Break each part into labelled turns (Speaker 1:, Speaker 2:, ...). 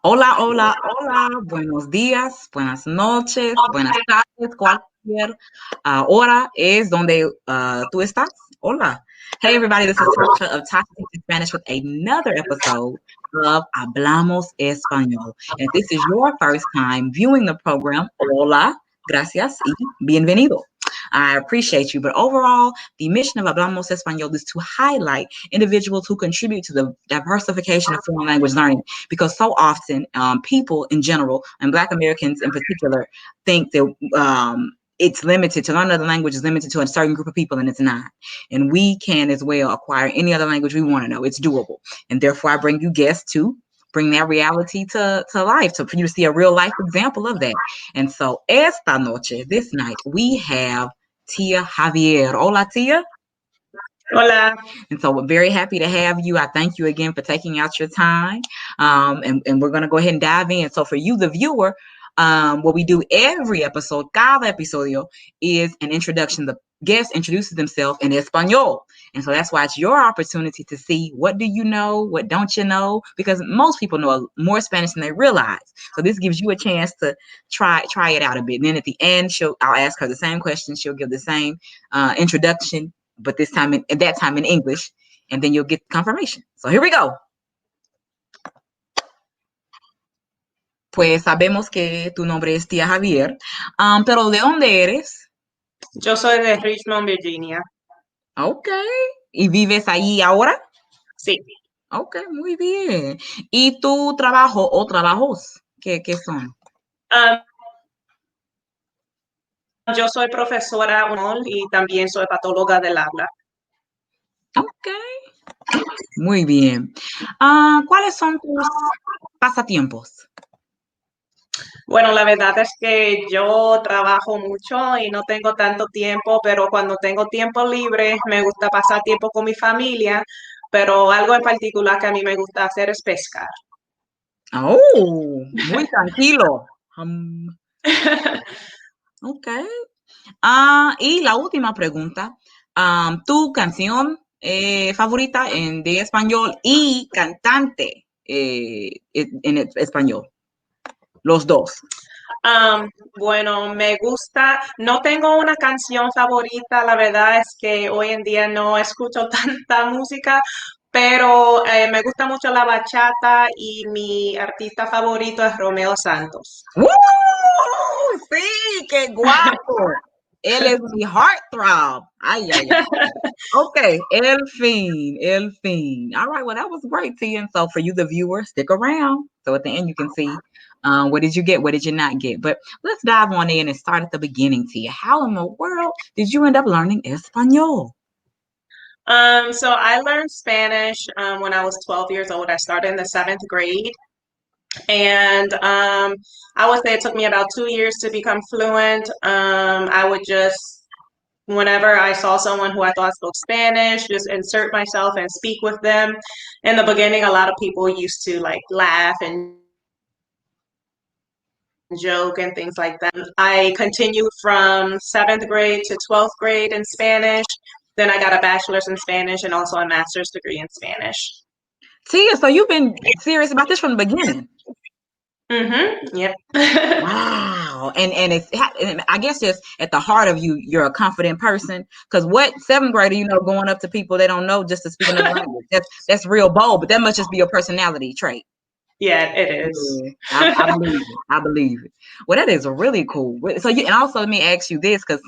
Speaker 1: Hola, hola, hola, buenos días, buenas noches, buenas tardes, cualquier hora es donde tú estás. Hola. Hey, everybody, this is Tasha of Tasha Teaches Spanish with another episode of Hablamos Español. And if this is your first time viewing the program, hola, gracias y bienvenido. I appreciate you, but overall, the mission of Hablamos Español is to highlight individuals who contribute to the diversification of foreign language learning because so often people in general, and Black Americans in particular, think that it's limited to learn another language is limited to a certain group of people, and it's not. And we can as well acquire any other language we want to know. It's doable. And therefore, I bring you guests to bring that reality to life, for you to see a real life example of that. And so, esta noche, this night, we have Tia Javier. Hola, Tia.
Speaker 2: Hola.
Speaker 1: And so we're very happy to have you. I thank you again for taking out your time. And we're going to go ahead and dive in. So for you, the viewer, what we do every episode, cada episodio, is an introduction. The guest introduces themselves in Espanol. And so that's why it's your opportunity to see what do you know, what don't you know, because most people know more Spanish than they realize. So this gives you a chance to try it out a bit. And then at the end, I'll ask her the same question. She'll give the same introduction, but this time at that time in English, and then you'll get confirmation. So here we go. Pues sabemos que tu nombre es Tia Javier, pero ¿de dónde eres?
Speaker 2: Yo soy de Richmond, Virginia.
Speaker 1: Ok. ¿Y vives ahí ahora?
Speaker 2: Sí.
Speaker 1: Ok, muy bien. ¿Y tu trabajo o trabajos? ¿Qué son?
Speaker 2: Yo soy profesora y también soy patóloga del habla.
Speaker 1: Ok. Muy bien. ¿Cuáles son tus pasatiempos?
Speaker 2: Bueno, la verdad es que yo trabajo mucho y no tengo tanto tiempo, pero cuando tengo tiempo libre me gusta pasar tiempo con mi familia, pero algo en particular que a mí me gusta hacer es pescar.
Speaker 1: Oh, muy tranquilo. Ok. Y la última pregunta, tu canción favorita de español y cantante en español, los dos.
Speaker 2: Bueno, me gusta, no tengo una canción favorita, la verdad es que hoy en día no escucho tanta música, pero me gusta mucho la bachata y mi artista favorito es Romeo Santos.
Speaker 1: ¡Uh! Sí, qué guapo. Él es mi heartthrob. Ay, ay, ay. Okay, el fin. All right, well, that was great, Tia. And so for you, the viewer, stick around. So at the end, you can see what did you get, what did you not get. But let's dive on in and start at the beginning, Tia. How in the world did you end up learning Espanol?
Speaker 2: So I learned Spanish when I was 12 years old. I started in the 7th grade. And I would say it took me about 2 years to become fluent. I would just, whenever I saw someone who I thought spoke Spanish, just insert myself and speak with them. In the beginning, a lot of people used to like laugh and joke and things like that. I continued from 7th grade to 12th grade in Spanish. Then I got a bachelor's in Spanish and also a master's degree in Spanish.
Speaker 1: Tia, so you've been serious about this from the beginning.
Speaker 2: Yep.
Speaker 1: Wow. And I guess just at the heart of you, you're a confident person. Because what 7th grader, going up to people they don't know just to speak another language, that's real bold, but that must just be your personality trait.
Speaker 2: Yeah, it is.
Speaker 1: Yeah, I believe it. I believe it. Well, that is really cool. So, and also let me ask you this, because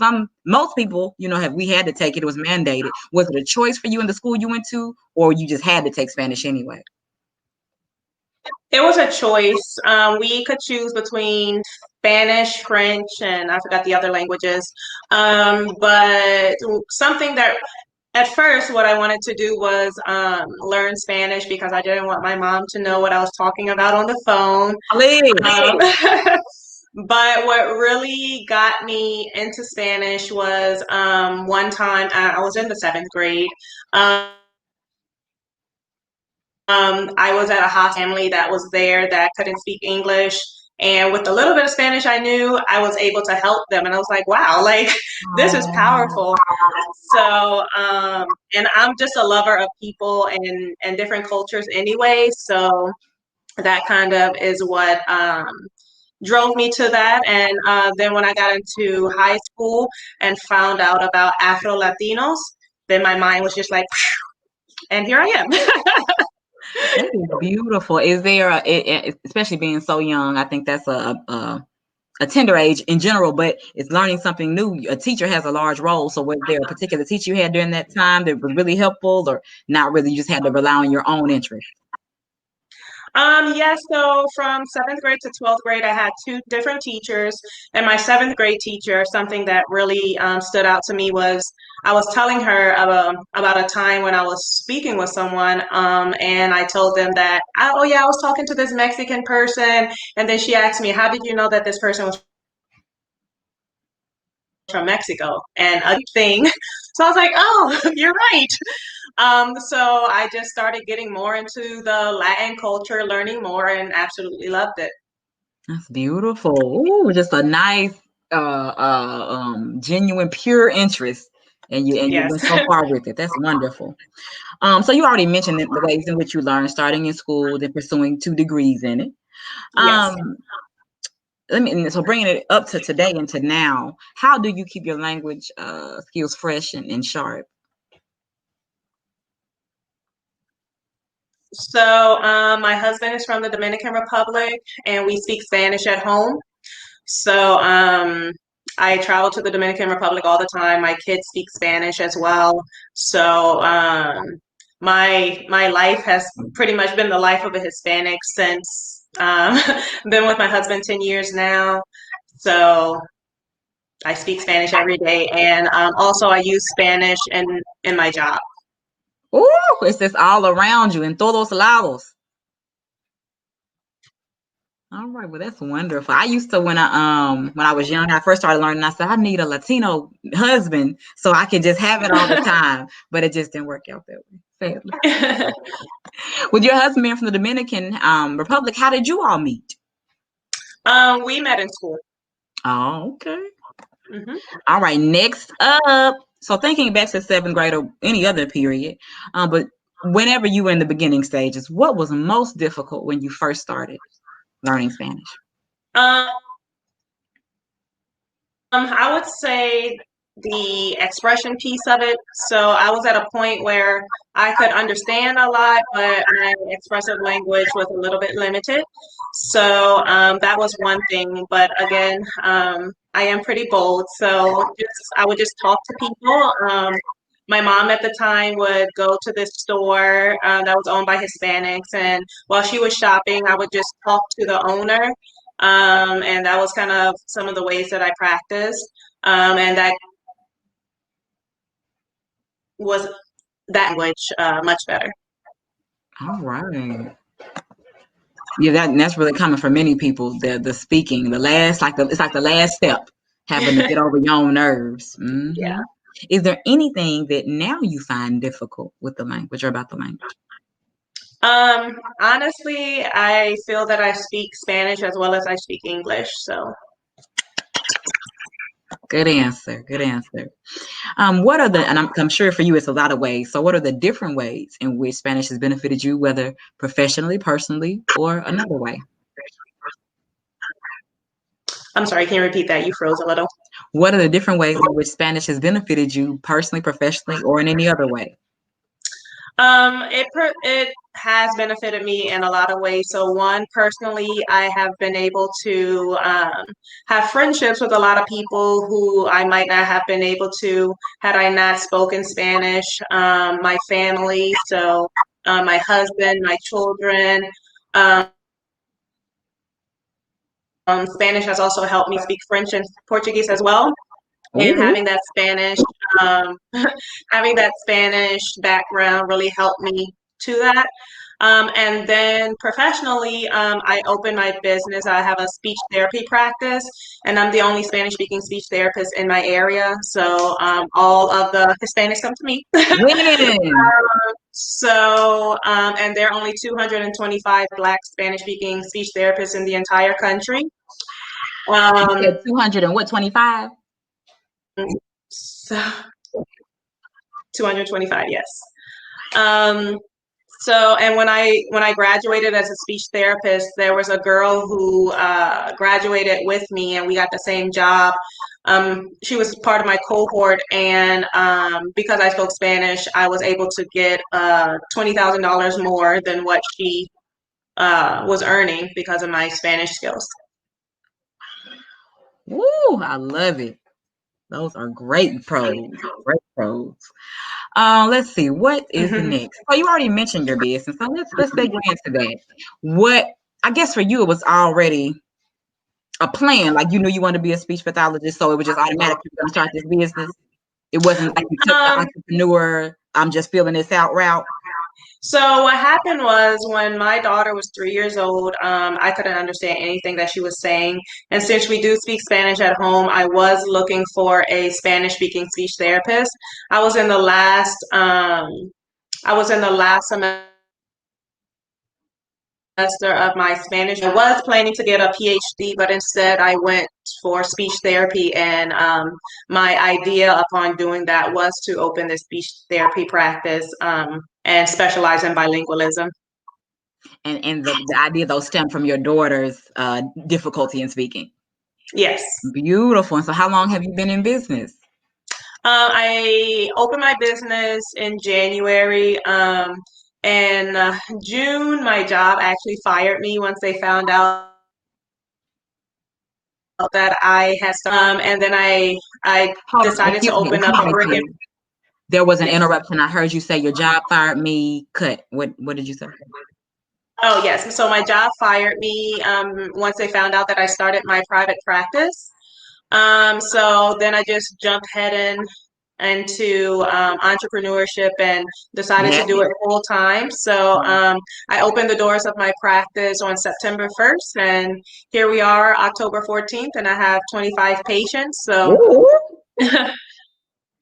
Speaker 1: most people, we had to take it. It was mandated. Was it a choice for you in the school you went to, or you just had to take Spanish anyway?
Speaker 2: It was a choice. We could choose between Spanish, French, and I forgot the other languages. But something that at first, what I wanted to do was learn Spanish because I didn't want my mom to know what I was talking about on the phone. But what really got me into Spanish was one time I was in the 7th grade. I was at a host family that was there that couldn't speak English. And with the little bit of Spanish I knew, I was able to help them. And I was like, wow, like this is powerful. So, and I'm just a lover of people and different cultures anyway. So that kind of is what drove me to that. And then when I got into high school and found out about Afro Latinos, then my mind was just like, and here I am.
Speaker 1: That is beautiful. Is there, especially being so young, I think that's a tender age in general, but it's learning something new. A teacher has a large role. So was there a particular teacher you had during that time that was really helpful, or not really? You just had to rely on your own interest?
Speaker 2: Yeah, so from seventh grade to 12th grade, I had two different teachers. And my seventh grade teacher, something that really stood out to me was I was telling her about a time when I was speaking with someone, and I told them that, oh, yeah, I was talking to this Mexican person. And then she asked me, how did you know that this person was from Mexico? And a thing. So I was like, oh, you're right. So I just started getting more into the Latin culture, learning more, and absolutely loved it.
Speaker 1: That's beautiful. Ooh, just a nice, genuine, pure interest, and you
Speaker 2: Yes.
Speaker 1: went so far with it. That's wonderful. So you already mentioned the ways in which you learn, starting in school, then pursuing 2 degrees in it.
Speaker 2: Yes.
Speaker 1: Um, so bringing it up to today and to now, how do you keep your language skills fresh and sharp?
Speaker 2: So my husband is from the Dominican Republic, and we speak Spanish at home. So I travel to the Dominican Republic all the time. My kids speak Spanish as well. So my life has pretty much been the life of a Hispanic since been with my husband 10 years now. So I speak Spanish every day, and also I use Spanish in my job.
Speaker 1: Ooh, it's just all around you in todos lados. All right, well that's wonderful. I used to when I was young, I first started learning. I said I need a Latino husband so I could just have it all the time, but it just didn't work out that way, sadly. With your husband being from the Dominican Republic, how did you all meet?
Speaker 2: We met in school.
Speaker 1: Oh, okay.
Speaker 2: Hmm.
Speaker 1: All right, next up. So thinking back to 7th grade or any other period, but whenever you were in the beginning stages, what was most difficult when you first started learning Spanish?
Speaker 2: Um, I would say the expression piece of it. So I was at a point where I could understand a lot, but my expressive language was a little bit limited. So that was one thing. But again, I am pretty bold, so I would just talk to people. My mom at the time would go to this store that was owned by Hispanics, and while she was shopping, I would just talk to the owner, and that was kind of some of the ways that I practiced. And that was that language much better.
Speaker 1: All right. Yeah, that's really common for many people. The speaking, the last, it's like the last step, having to get over your own nerves.
Speaker 2: Yeah.
Speaker 1: Is there anything that now you find difficult with the language or about the language?
Speaker 2: Honestly, I feel that I speak Spanish as well as I speak English. So,
Speaker 1: Good answer. Good answer. What are and I'm sure for you it's a lot of ways. So, what are the different ways in which Spanish has benefited you, whether professionally, personally, or another way?
Speaker 2: I'm sorry, can you repeat that? You froze a little.
Speaker 1: What are the different ways in which Spanish has benefited you personally, professionally, or in any other way?
Speaker 2: It has benefited me in a lot of ways. So one, personally, I have been able to have friendships with a lot of people who I might not have been able to had I not spoken Spanish. My family, so my husband, my children. Um, Spanish has also helped me speak French and Portuguese as well. And
Speaker 1: Ooh.
Speaker 2: um, having that Spanish background really helped me to that. And then professionally, I opened my business. I have a speech therapy practice, and I'm the only Spanish-speaking speech therapist in my area. So all of the Hispanics come to me.
Speaker 1: Winning.
Speaker 2: So, and there are only 225 Black Spanish-speaking speech therapists in the entire country.
Speaker 1: You
Speaker 2: Um,
Speaker 1: said 200 and what, 25?
Speaker 2: so 225, yes. Um, So, and when I graduated as a speech therapist, there was a girl who graduated with me, and we got the same job. She was part of my cohort, and because I spoke Spanish, I was able to get $20,000 more than what she was earning because of my Spanish skills.
Speaker 1: Woo, I love it. Those are great pros. Great pros. Let's see, what is the next? Oh, you already mentioned your business, so let's dig into that. What I guess for you it was already a plan, like you knew you wanted to be a speech pathologist, so it was just automatic you're gonna start this business. It wasn't like you took the
Speaker 2: Um,
Speaker 1: entrepreneur, I'm just feeling this out route.
Speaker 2: So what happened was when my daughter was 3 years old, I couldn't understand anything that she was saying. And since we do speak Spanish at home, I was looking for a Spanish-speaking speech therapist. I was in the last, semester of my Spanish. I was planning to get a PhD, but instead I went for speech therapy. And my idea upon doing that was to open this speech therapy practice and specialize in bilingualism.
Speaker 1: And the idea though stemmed from your daughter's difficulty in speaking.
Speaker 2: Yes.
Speaker 1: Beautiful. And so how long have you been in business?
Speaker 2: I opened my business in January. In June, my job actually fired me once they found out that I had and then I
Speaker 1: Hold on,
Speaker 2: decided to open up a brick and
Speaker 1: there was an
Speaker 2: yes.
Speaker 1: interruption. I heard you say your job fired me. Cut. What did you say?
Speaker 2: Oh yes, so my job fired me once they found out that I started my private practice. So then I just jumped head into entrepreneurship and decided to do
Speaker 1: Yeah.
Speaker 2: it full time. So I opened the doors of my practice on September 1st, and here we are, October 14th, and I have 25 patients. So
Speaker 1: Ooh.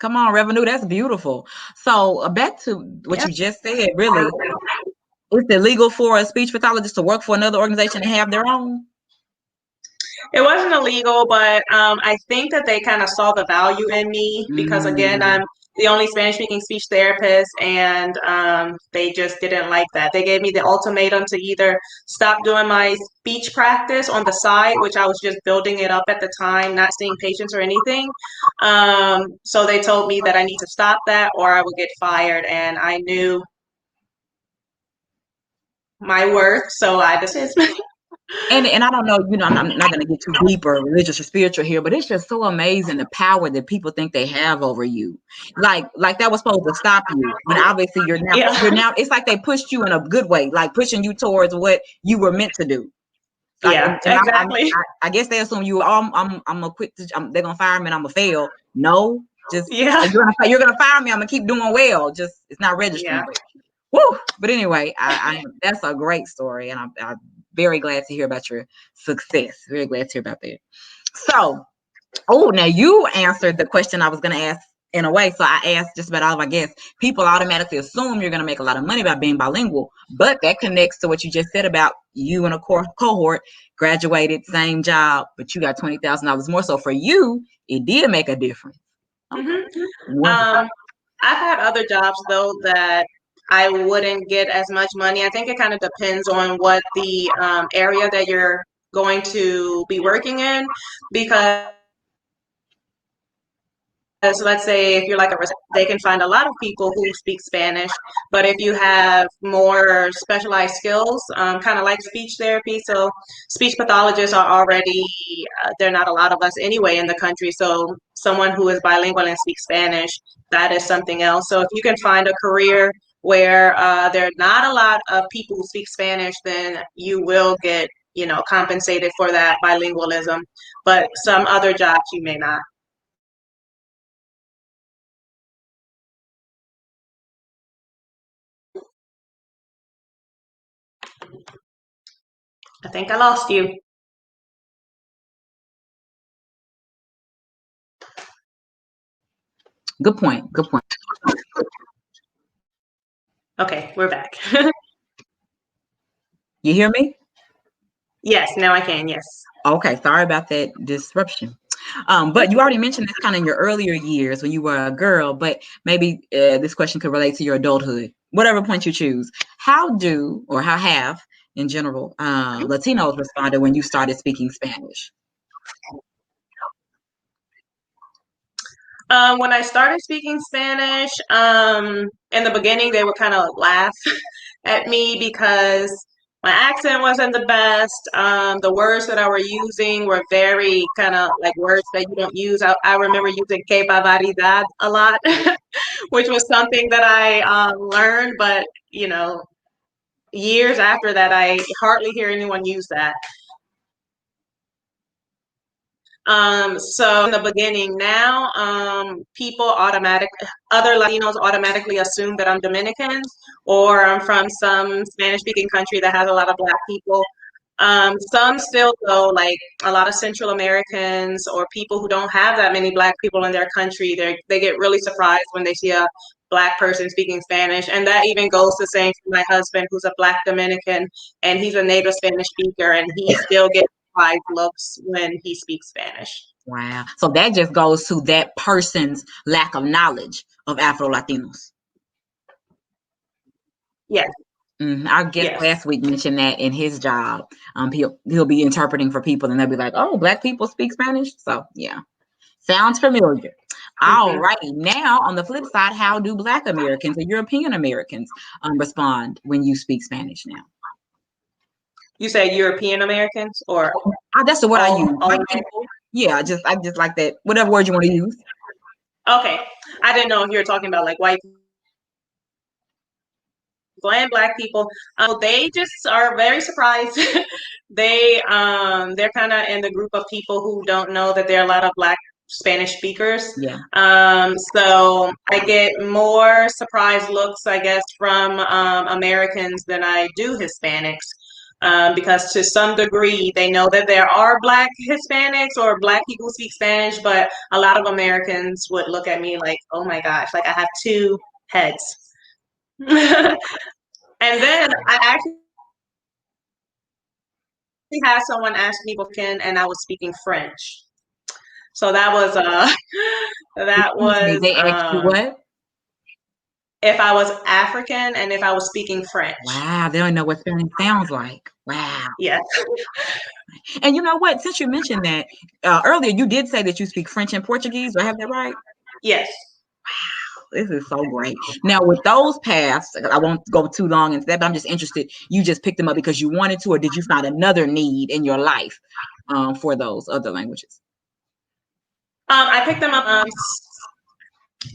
Speaker 1: Come on, revenue. That's beautiful. So back to what
Speaker 2: yeah.
Speaker 1: you just said, really, is it legal for a speech pathologist to work for another organization and have their own?
Speaker 2: It wasn't illegal, but I think that they kind of saw the value in me because, again,
Speaker 1: Mm.
Speaker 2: I'm the only Spanish-speaking speech therapist, and they just didn't like that. They gave me the ultimatum to either stop doing my speech practice on the side, which I was just building it up at the time, not seeing patients or anything. So they told me that I need to stop that or I would get fired, and I knew my worth, so I dismissed.
Speaker 1: And I don't know, I'm not gonna get too deep or religious or spiritual here, but it's just so amazing the power that people think they have over you. Like that was supposed to stop you when obviously
Speaker 2: Yeah,
Speaker 1: you're now it's like they pushed you in a good way, like pushing you towards what you were meant to do. Like
Speaker 2: yeah,
Speaker 1: and
Speaker 2: exactly.
Speaker 1: I guess they assume you I'm gonna quit they're gonna fire me and I'm gonna fail. No, just
Speaker 2: Yeah,
Speaker 1: you're gonna fire me, I'm gonna keep doing well. Just it's not
Speaker 2: yeah.
Speaker 1: registering. Woo! But anyway, I that's a great story, and I'm very glad to hear about your success. Very glad to hear about that. So, oh, now you answered the question I was going to ask in a way. So I asked just about all of my guests. People automatically assume you're going to make a lot of money by being bilingual, but that connects to what you just said about you and a cohort graduated, same job, but you got $20,000 more. So for you, it did make a difference. Okay,
Speaker 2: hmm
Speaker 1: wonderful.
Speaker 2: Um, I've had other jobs though that I wouldn't get as much money. I think it kind of depends on what the area that you're going to be working in, because let's say if you're like they can find a lot of people who speak Spanish, but if you have more specialized skills, kind of like speech therapy, so speech pathologists are already, there are not a lot of us anyway in the country, so someone who is bilingual and speaks Spanish, that is something else. So if you can find a career where there are not a lot of people who speak Spanish, then you will get, compensated for that bilingualism, but some other jobs you may not. I think I lost you.
Speaker 1: Good point. Good point.
Speaker 2: Okay, we're back.
Speaker 1: You hear me?
Speaker 2: Yes, now I can. Yes.
Speaker 1: Okay, sorry about that disruption. But you already mentioned this kind of in your earlier years when you were a girl, but maybe this question could relate to your adulthood, whatever point you choose. How do, or how have, in general, Latinos responded when you started speaking Spanish?
Speaker 2: When I started speaking Spanish, in the beginning, they would kind of laugh at me because my accent wasn't the best. The words that I were using were very kind of like words that you don't use. I remember using que barbaridad a lot, which was something that I learned, but years after that, I hardly hear anyone use that. So in the beginning, now other Latinos automatically assume that I'm Dominican or I'm from some Spanish-speaking country that has a lot of Black people. Some still though, like a lot of Central Americans or people who don't have that many Black people in their country, they get really surprised when they see a Black person speaking Spanish. And that even goes the same for my husband, who's a Black Dominican, and he's a native Spanish speaker, and he still gets surprised looks when he speaks Spanish.
Speaker 1: Wow. So that just goes to that person's lack of knowledge of Afro Latinos.
Speaker 2: Yes.
Speaker 1: Our guest
Speaker 2: Yes.
Speaker 1: last week mentioned that in his job, he'll be interpreting for people, and they'll be like, "Oh, Black people speak Spanish." So yeah, sounds familiar. All
Speaker 2: Mm-hmm.
Speaker 1: righty. Now, on the flip side, how do Black Americans or European Americans respond when you speak Spanish now?
Speaker 2: You say European Americans or
Speaker 1: That's the word I use.
Speaker 2: all
Speaker 1: White people. Yeah, I just like that. Whatever word you want to use.
Speaker 2: Okay. I didn't know if you were talking about like white people and Black people. They just are very surprised. They're kind of in the group of people who don't know that there are a lot of Black Spanish speakers.
Speaker 1: Yeah.
Speaker 2: So I get more surprised looks, I guess, from Americans than I do Hispanics. Because to some degree they know that there are Black Hispanics or Black people who speak Spanish, but a lot of Americans would look at me like, oh my gosh, like I have two heads. And then I actually had someone ask me before, and I was speaking French. So that
Speaker 1: Excuse me.
Speaker 2: was
Speaker 1: They asked you what?
Speaker 2: if I was African and if I was speaking French.
Speaker 1: Wow, they don't know what Spanish sounds like. Wow.
Speaker 2: Yes.
Speaker 1: And you know what? Since you mentioned that earlier, you did say that you speak French and Portuguese. Do I have that right?
Speaker 2: Yes.
Speaker 1: This is so great. Now, with those paths, I won't go too long into that, but I'm just interested. You just picked them up because you wanted to, or did you find another need in your life for those other languages?
Speaker 2: I picked them up.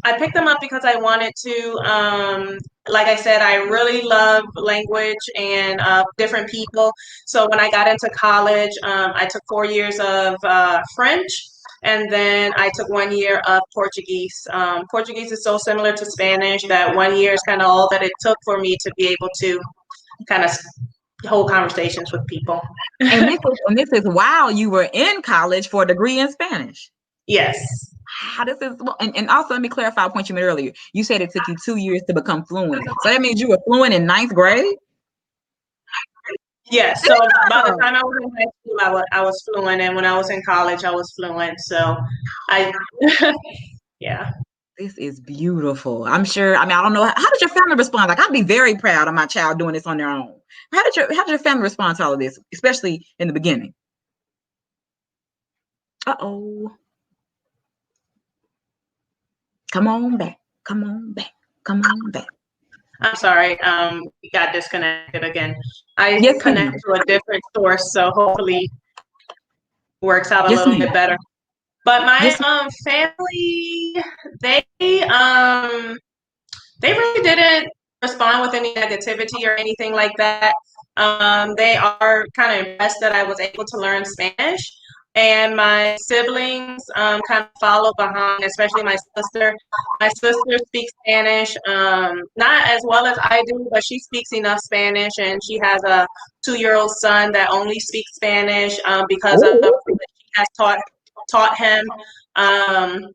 Speaker 2: I picked them up because I wanted to. Like I said, I really love language and different people. So when I got into college, I took 4 years of French, and then I took 1 year of Portuguese. Portuguese is so similar to Spanish that 1 year is kind of all that it took for me to be able to kind of hold conversations with people.
Speaker 1: And this is while you were in college for a degree in Spanish.
Speaker 2: Yes.
Speaker 1: How this is, and also let me clarify a point you made earlier. You said it took you 2 years to become fluent. So that means you were fluent in ninth grade?
Speaker 2: Yes. So by the time I was in high school, I was fluent, and when I was in college, I was fluent. So I, yeah.
Speaker 1: This is beautiful. I'm sure. I mean, I don't know. How did your family respond? Like, I'd be very proud of my child doing this on their own. How did your family respond to all of this, especially in the beginning? Uh-oh. Come on back. Come on back. Come on back.
Speaker 2: I'm sorry. We got disconnected again. I
Speaker 1: Yes,
Speaker 2: connect
Speaker 1: ma'am.
Speaker 2: to a different source, so hopefully it works out a
Speaker 1: Yes,
Speaker 2: little
Speaker 1: ma'am.
Speaker 2: bit better. But my
Speaker 1: Yes.
Speaker 2: family, they really didn't respond with any negativity or anything like that. They are kind of impressed that I was able to learn Spanish. And my siblings kind of follow behind, especially my sister. My sister speaks Spanish, not as well as I do, but she speaks enough Spanish, and she has a 2-year-old son that only speaks Spanish because of
Speaker 1: Oh,
Speaker 2: she has taught him. Um,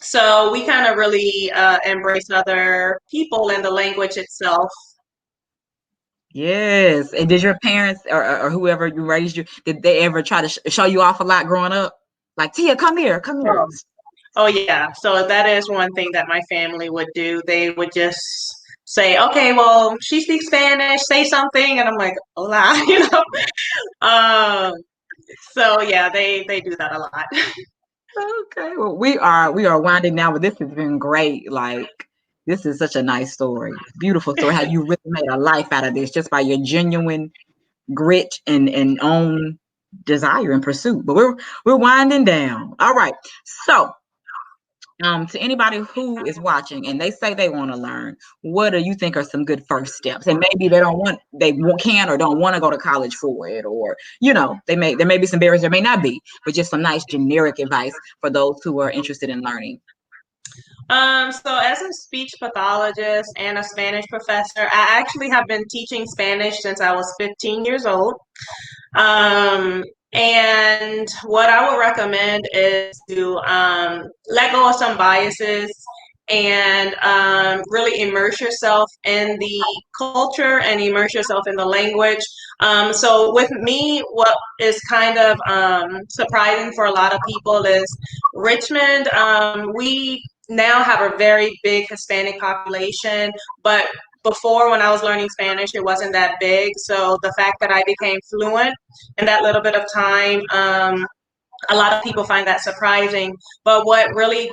Speaker 2: so we kind of really embrace other people and the language itself.
Speaker 1: yes. And did your parents or whoever you raised you, did they ever try to show you off a lot growing up? Like, Tia, come here, come here.
Speaker 2: Oh yeah. So that is one thing that my family would do. They would just say, "Okay, well, she speaks Spanish. Say something," and I'm like, "Hola," Um. So yeah, they do that a lot.
Speaker 1: Okay, well, we are winding down, but this has been great. Like, this is such a nice story, beautiful story. How you really made a life out of this just by your genuine grit and own desire and pursuit. But we're winding down. All right, so to anybody who is watching and they say they want to learn, what do you think are some good first steps? And maybe can or don't want to go to college for it, or there may be some barriers, there may not be, but just some nice generic advice for those who are interested in learning.
Speaker 2: So as a speech pathologist and a Spanish professor, I actually have been teaching Spanish since I was 15 years old. Um, and what I would recommend is to let go of some biases and really immerse yourself in the culture and immerse yourself in the language. So with me, what is kind of surprising for a lot of people is Richmond. We now have a very big Hispanic population, but before, when I was learning Spanish, it wasn't that big. So the fact that I became fluent in that little bit of time, a lot of people find that surprising. But what really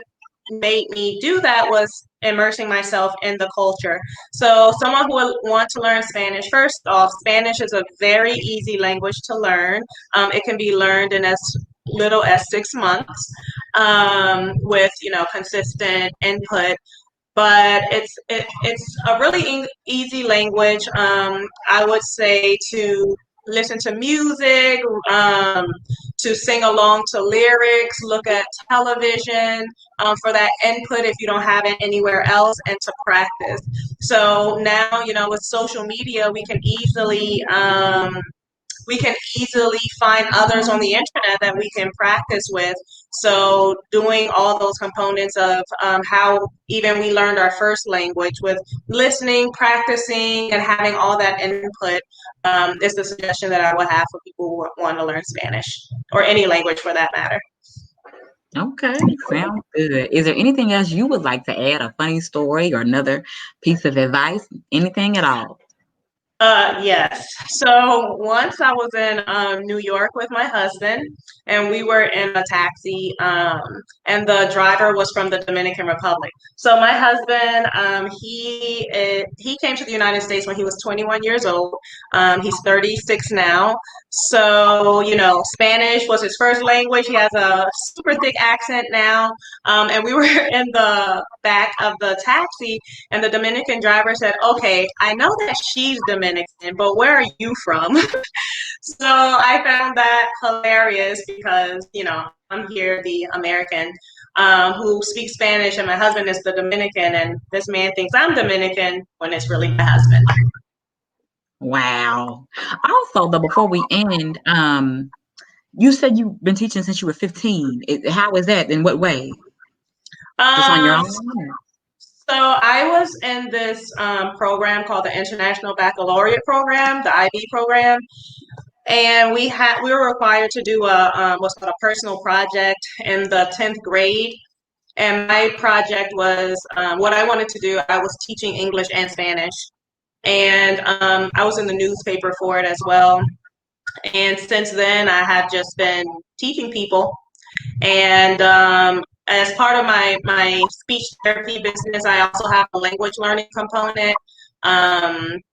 Speaker 2: made me do that was immersing myself in the culture. So someone who will want to learn Spanish, first off, Spanish is a very easy language to learn. It can be learned in as little as 6 months with consistent input, but it's a really easy language. I would say to listen to music, to sing along to lyrics, look at television for that input if you don't have it anywhere else, and to practice. So now, with social media, we can easily find others on the internet that we can practice with. So doing all those components of how even we learned our first language with listening, practicing, and having all that input is the suggestion that I would have for people who want to learn Spanish or any language for that matter.
Speaker 1: Okay, sounds good. Is there anything else you would like to add? A funny story or another piece of advice? Anything at all?
Speaker 2: Yes. So once I was in New York with my husband, and we were in a taxi, and the driver was from the Dominican Republic. So my husband, he came to the United States when he was 21 years old. He's 36 now. So Spanish was his first language. He has a super thick accent now, and we were in the back of the taxi, and the Dominican driver said, "Okay, I know that she's Dominican, but where are you from?" So I found that hilarious because, I'm here, the American, who speaks Spanish, and my husband is the Dominican, and this man thinks I'm Dominican when it's really my husband.
Speaker 1: Wow. Also, though, before we end, you said you've been teaching since you were 15. How is that? In what way? Just on your
Speaker 2: Um,
Speaker 1: own?
Speaker 2: so I was in this program called the International Baccalaureate Program, the IB program. And we were required to do what's called a personal project in the 10th grade. And my project was what I wanted to do. I was teaching English and Spanish, and I was in the newspaper for it as well. And since then, I have just been teaching people. And as part of my speech therapy business, I also have a language learning component.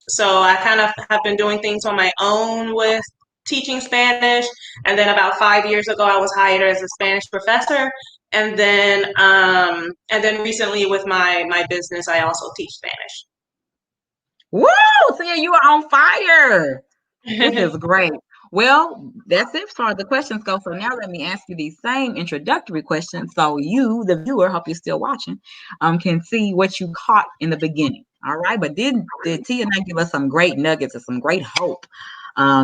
Speaker 2: So I kind of have been doing things on my own with teaching Spanish. And then about 5 years ago, I was hired as a Spanish professor. And then recently with my business, I also teach
Speaker 1: Woo! Tia, you are on fire. This
Speaker 2: Spanish.
Speaker 1: is great. Well, that's it as far as the questions go. So now let me ask you these same introductory questions so you, the viewer, hope you're still watching, can see what you caught in the beginning. All right. But did Tia not give us some great nuggets or some great hope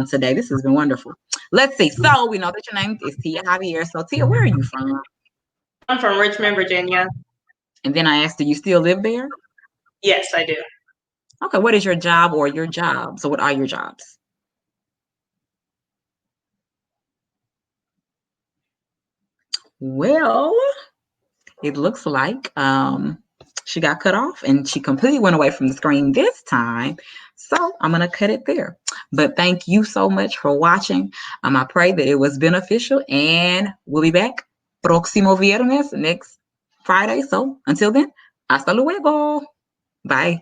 Speaker 1: today? This has been wonderful. Let's see. So we know that your name is Tia Javier. So Tia, where are you from?
Speaker 2: I'm from Richmond, Virginia.
Speaker 1: And then I asked, do you still live there?
Speaker 2: Yes, I do.
Speaker 1: Okay. What is your job or your job? So what are your jobs? Well, it looks like she got cut off and she completely went away from the screen this time. So I'm going to cut it there. But thank you so much for watching. I pray that it was beneficial and we'll be back próximo viernes next Friday. So until then, hasta luego. Bye.